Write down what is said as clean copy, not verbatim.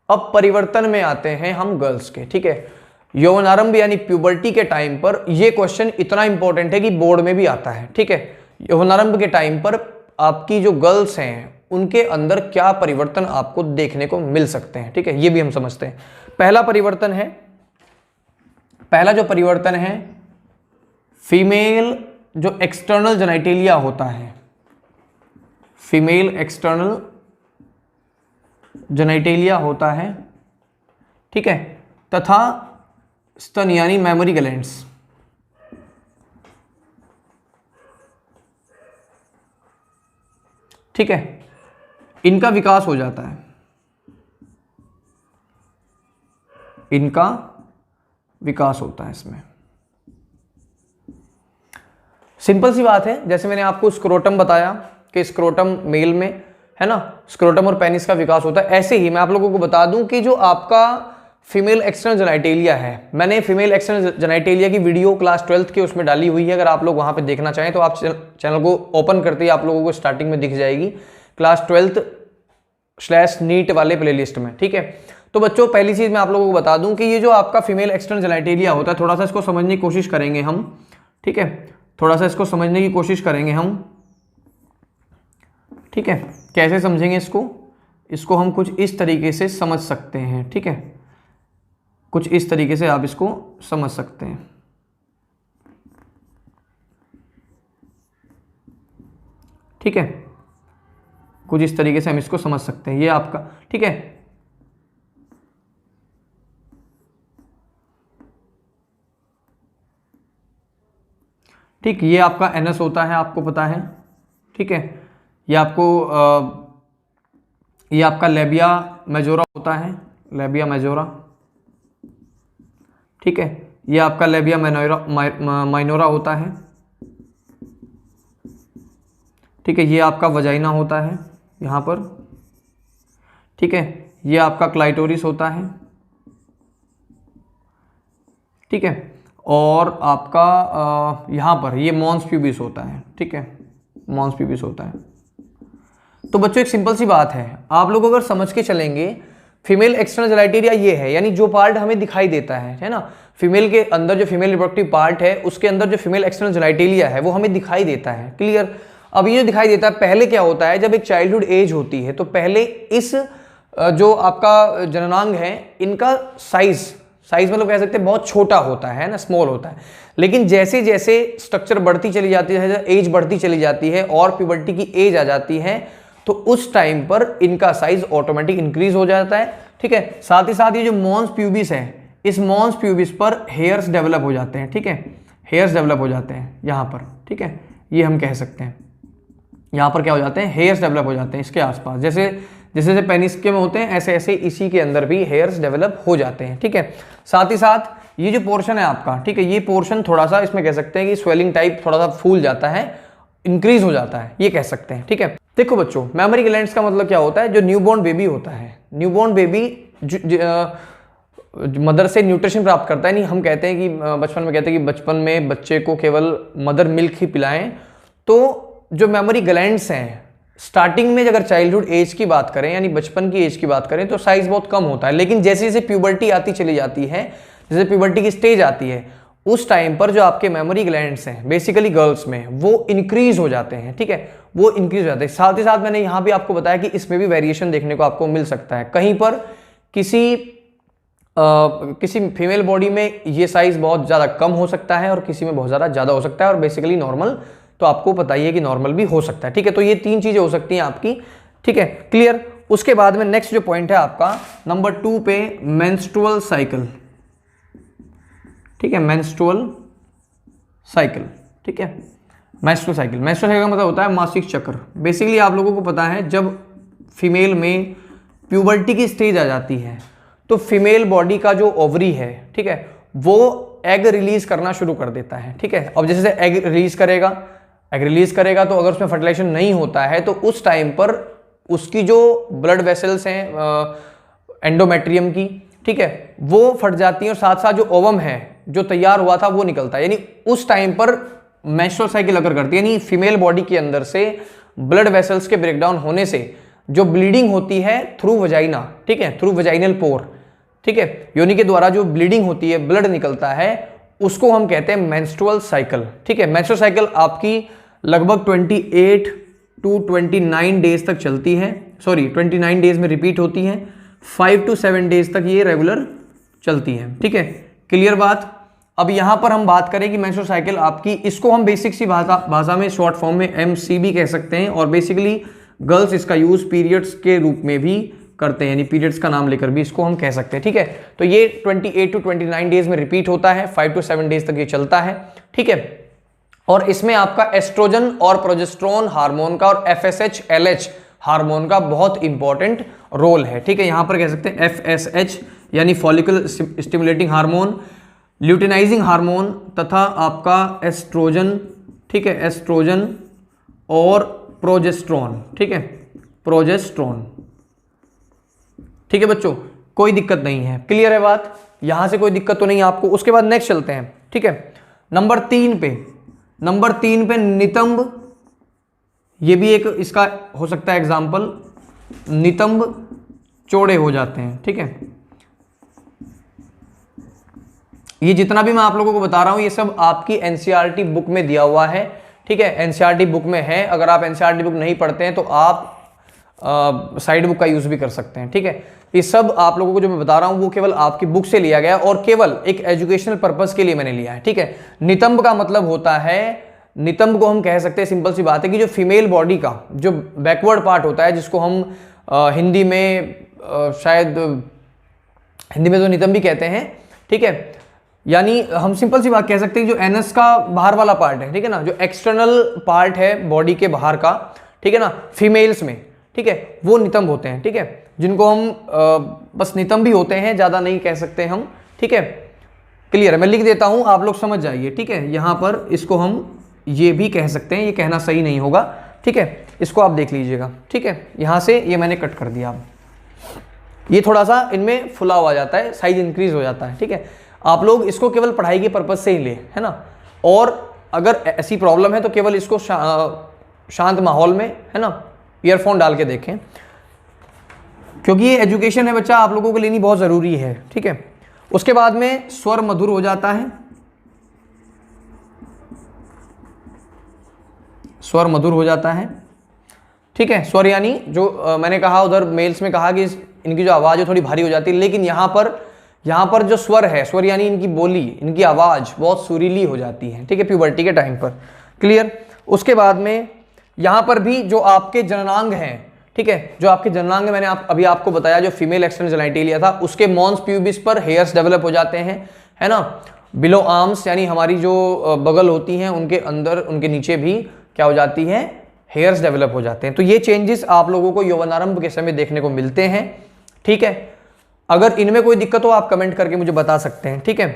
अब परिवर्तन में आते हैं हम गर्ल्स के, ठीक है। यौवनारंभ यानी प्यूबर्टी के टाइम पर, यह क्वेश्चन इतना इंपॉर्टेंट है कि बोर्ड में भी आता है, ठीक है। यौवनारंभ के टाइम पर आपकी जो गर्ल्स हैं उनके अंदर क्या परिवर्तन आपको देखने को मिल सकते हैं, ठीक है, ये भी हम समझते हैं। पहला जो परिवर्तन है फीमेल जो एक्सटर्नल जेनिटेलिया होता है, फीमेल एक्सटर्नल जेनिटेलिया होता है, ठीक है, तथा स्तन यानी मेमोरी ग्लैंड्स, ठीक है, इनका विकास हो जाता है, इनका विकास होता है इसमें। सिंपल सी बात है, जैसे मैंने आपको स्क्रोटम बताया कि स्क्रोटम मेल में है ना, स्क्रोटम और पेनिस का विकास होता है, ऐसे ही मैं आप लोगों को बता दूं कि जो आपका फीमेल एक्सटर्नल जेनिटेलिया है, मैंने फीमेल एक्सटर्नल जेनिटेलिया की वीडियो क्लास 12th की उसमें डाली हुई है, अगर आप लोग वहां पे देखना चाहें तो आप चैनल को ओपन करते ही आप लोगों को स्टार्टिंग में दिख जाएगी क्लास 12th/नीट वाले प्लेलिस्ट में, ठीक है। तो बच्चों पहली चीज मैं आप लोगों को बता दूं कि ये जो आपका फीमेल एक्सटर्नल जेनिटेलिया होता है, थोड़ा सा इसको समझने की कोशिश करेंगे हम, ठीक है, थोड़ा सा इसको समझने की कोशिश करेंगे हम, ठीक है। कैसे समझेंगे इसको हम कुछ इस तरीके से समझ सकते हैं, ठीक है, कुछ इस तरीके से आप इसको समझ सकते हैं, ठीक है, कुछ इस तरीके से हम इसको समझ सकते हैं, ये आपका, ठीक है। ठीक, ये आपका एनएस होता है, आपको पता है, ठीक है। ये आपका लेबिया मेजोरा होता है, लेबिया मेजोरा, ठीक है। ये आपका लेबिया माइनोरा होता है, ठीक है। ये आपका वजाइना होता है यहाँ पर, ठीक है। ये आपका क्लाइटोरिस होता है, ठीक है। और आपका यहाँ पर ये मॉन्स प्यूबिस होता है, ठीक है, मॉन्स प्यूबिस होता है। तो बच्चों एक सिंपल सी बात है, आप लोग अगर समझ के चलेंगे फीमेल एक्सटर्नल जेनिटेलिया ये है, यानी जो पार्ट हमें दिखाई देता है ना, फीमेल के अंदर जो फीमेल रिप्रोडक्टिव पार्ट है उसके अंदर जो फीमेल एक्सटर्नल जेनिटेलिया है वो हमें दिखाई देता है, क्लियर। अब ये जो दिखाई देता है, पहले क्या होता है, जब एक चाइल्डहुड एज होती है तो पहले इस जो आपका जननांग है इनका साइज मतलब कह सकते हैं बहुत छोटा होता है ना, स्मॉल होता है। लेकिन जैसे जैसे स्ट्रक्चर बढ़ती चली जाती है, एज बढ़ती चली जाती है और प्यूबर्टी की एज आ जाती है, तो उस टाइम पर इनका साइज ऑटोमेटिक इंक्रीज हो जाता है, ठीक है। साथ ही साथ ये जो मॉन्स प्यूबिस है, इस मॉन्स प्यूबिस पर हेयर्स डेवलप हो जाते हैं, ठीक है, हेयर्स डेवलप हो जाते हैं यहाँ पर, ठीक है। ये हम कह सकते हैं यहाँ पर क्या हो जाते हैं, हेयर्स डेवलप हो जाते हैं इसके आसपास, जैसे जैसे पेनिस के में होते हैं ऐसे ऐसे इसी के अंदर भी हेयर्स डेवलप हो जाते हैं, ठीक है। साथ ही साथ ये जो पोर्शन है आपका, ठीक है, ये पोर्शन थोड़ा सा इसमें कह सकते हैं कि स्वेलिंग टाइप थोड़ा सा फूल जाता है, इंक्रीज हो जाता है, ये कह सकते हैं, ठीक है। देखो बच्चों, मेमोरी ग्लैंड्स का मतलब क्या होता है, जो न्यूबॉर्न बेबी होता है, न्यूबॉर्न बेबी मदर से न्यूट्रिशन प्राप्त करता है, नहीं हम कहते हैं कि बचपन में कहते हैं कि बचपन में बच्चे को केवल मदर मिल्क ही पिलाएं, तो जो मेमोरी ग्लैंड्स हैं स्टार्टिंग में अगर चाइल्डहुड एज की बात करें यानी बचपन की एज की बात करें तो साइज बहुत कम होता है, लेकिन जैसे जैसे प्यूबर्टी आती चली जाती है, जैसे प्यूबर्टी की स्टेज आती है, उस टाइम पर जो आपके मेमोरी ग्लैंड्स हैं बेसिकली गर्ल्स में वो इंक्रीज हो जाते हैं, ठीक है, वो इंक्रीज हो जाते हैं। साथ ही साथ मैंने यहाँ भी आपको बताया कि इसमें भी वेरिएशन देखने को आपको मिल सकता है, कहीं पर किसी फीमेल बॉडी में ये साइज बहुत ज़्यादा कम हो सकता है और किसी में बहुत ज़्यादा हो सकता है, और बेसिकली नॉर्मल तो आपको पता ही है कि नॉर्मल भी हो सकता है, ठीक है। तो ये तीन चीज़ें हो सकती हैं आपकी, ठीक है, क्लियर। उसके बाद में नेक्स्ट जो पॉइंट है आपका नंबर 2 पे मेंस्ट्रुअल साइकिल, ठीक है, मेंस्ट्रुअल साइकिल, ठीक है। मेंस्ट्रुअल साइकिल का मतलब होता है मासिक चक्र। बेसिकली आप लोगों को पता है जब फीमेल में प्यूबर्टी की स्टेज आ जाती है तो फीमेल बॉडी का जो ओवरी है, ठीक है, वो एग रिलीज करना शुरू कर देता है, ठीक है। अब जैसे एग रिलीज करेगा तो अगर उसमें फर्टिलाइजेशन नहीं होता है तो उस टाइम पर उसकी जो ब्लड वेसल्स हैं एंडोमेट्रियम की, ठीक है, वो फट जाती हैं और साथ साथ जो ओवम है जो तैयार हुआ था वो निकलता है, यानी उस टाइम पर मेंस्ट्रुअल साइकिल अगर करती है, यानी फीमेल बॉडी के अंदर से ब्लड वेसल्स के ब्रेकडाउन होने से जो ब्लीडिंग होती है थ्रू वजाइना, ठीक है, थ्रू वजाइनल पोर, ठीक है, योनि के द्वारा जो ब्लीडिंग होती है, ब्लड निकलता है, उसको हम कहते हैं मेंस्ट्रुअल साइकिल, ठीक है। मेंस्ट्रुअल साइकिल आपकी लगभग 28 to 29 डेज तक चलती है, सॉरी 29 डेज में रिपीट होती है, 5 to 7 डेज तक ये रेगुलर चलती है, ठीक है, क्लियर बात। अब यहां पर हम बात करें कि मेंस्ट्रुअल साइकिल आपकी, इसको हम बेसिक सी भाषा में शॉर्ट फॉर्म में MCB कह सकते हैं, और बेसिकली गर्ल्स इसका यूज पीरियड्स के रूप में भी करते हैं, यानी पीरियड्स का नाम लेकर भी इसको हम कह सकते हैं, ठीक है। तो ये 28 to 29 डेज में रिपीट होता है, 5 to 7 डेज तक ये चलता है, ठीक है। और इसमें आपका एस्ट्रोजन और प्रोजेस्टेरोन हार्मोन का और FSH LH हार्मोन का बहुत इंपॉर्टेंट रोल है, ठीक है। यहां पर कह सकते हैं FSH यानी follicle stimulating hormone, luteinizing hormone तथा आपका एस्ट्रोजन, ठीक है, एस्ट्रोजन और प्रोजेस्टेरोन, ठीक है, प्रोजेस्टेरोन, ठीक है बच्चों, कोई दिक्कत नहीं है, क्लियर है बात, यहां से कोई दिक्कत तो नहीं आपको। उसके बाद नेक्स्ट चलते हैं, ठीक है, नंबर 3 पे नितंब, ये भी एक इसका हो सकता है एग्जाम्पल, नितंब चौड़े हो जाते हैं, ठीक है। ये जितना भी मैं आप लोगों को बता रहा हूं ये सब आपकी NCERT बुक में दिया हुआ है, ठीक है, NCERT बुक में है। अगर आप NCERT बुक नहीं पढ़ते हैं तो आप साइड बुक का यूज भी कर सकते हैं, ठीक है। ये सब आप लोगों को जो मैं बता रहा हूं वो केवल आपकी बुक से लिया गया और केवल एक एजुकेशनल पर्पस के लिए मैंने लिया है, ठीक है। नितंब का मतलब होता है, नितंब को हम कह सकते हैं, सिंपल सी बात है कि जो फीमेल बॉडी का जो बैकवर्ड पार्ट होता है, जिसको हम हिंदी में शायद हिंदी में तो नितंब भी कहते हैं, ठीक है। यानी हम सिंपल सी बात कह सकते हैं जो एनस का बाहर वाला पार्ट है, ठीक है ना, जो एक्सटर्नल पार्ट है बॉडी के बाहर का, ठीक है ना, फीमेल्स में, ठीक है, वो नितंब होते हैं, ठीक है, जिनको हम बस नितंब भी होते हैं, ज्यादा नहीं कह सकते हम, ठीक है, क्लियर है। मैं लिख देता हूं, आप लोग समझ जाइए, ठीक है। यहां पर इसको हम ये भी कह सकते हैं, ये कहना सही नहीं होगा, ठीक है, इसको आप देख लीजिएगा, ठीक है। यहां से ये मैंने कट कर दिया, ये थोड़ा सा इनमें फुलाव आ जाता है, साइज इंक्रीज हो जाता है, ठीक है। आप लोग इसको केवल पढ़ाई के पर्पज से ही ले, है ना, और अगर ऐसी प्रॉब्लम है तो केवल इसको शांत माहौल में, है ना, ईयरफोन डाल के देखें, क्योंकि ये एजुकेशन है बच्चा, आप लोगों को लेनी बहुत जरूरी है, ठीक है। उसके बाद में स्वर मधुर हो जाता है, स्वर मधुर हो जाता है, ठीक है। स्वर यानी जो मैंने कहा उधर मेल्स में कहा कि इनकी जो आवाज है थोड़ी भारी हो जाती है, लेकिन यहाँ पर जो स्वर है, स्वर यानी इनकी बोली, इनकी आवाज बहुत सुरीली हो जाती है, ठीक है, प्यूबर्टी के टाइम पर, क्लियर। उसके बाद में यहाँ पर भी जो आपके जननांग हैं, ठीक है, जो आपके जननांग मैंने अभी आपको बताया, जो फीमेल एक्सटर्नल जेनिटलिया था, उसके मॉन्स प्यूबिस पर हेयर्स डेवलप हो जाते हैं, है ना। बिलो आर्म्स यानी हमारी जो बगल होती हैं उनके अंदर, उनके नीचे भी क्या हो जाती है, हेयर्स डेवलप हो जाते हैं। तो ये चेंजेस आप लोगों को यौवनारंभ के समय देखने को मिलते हैं, ठीक है। अगर इनमें कोई दिक्कत हो आप कमेंट करके मुझे बता सकते हैं, ठीक है।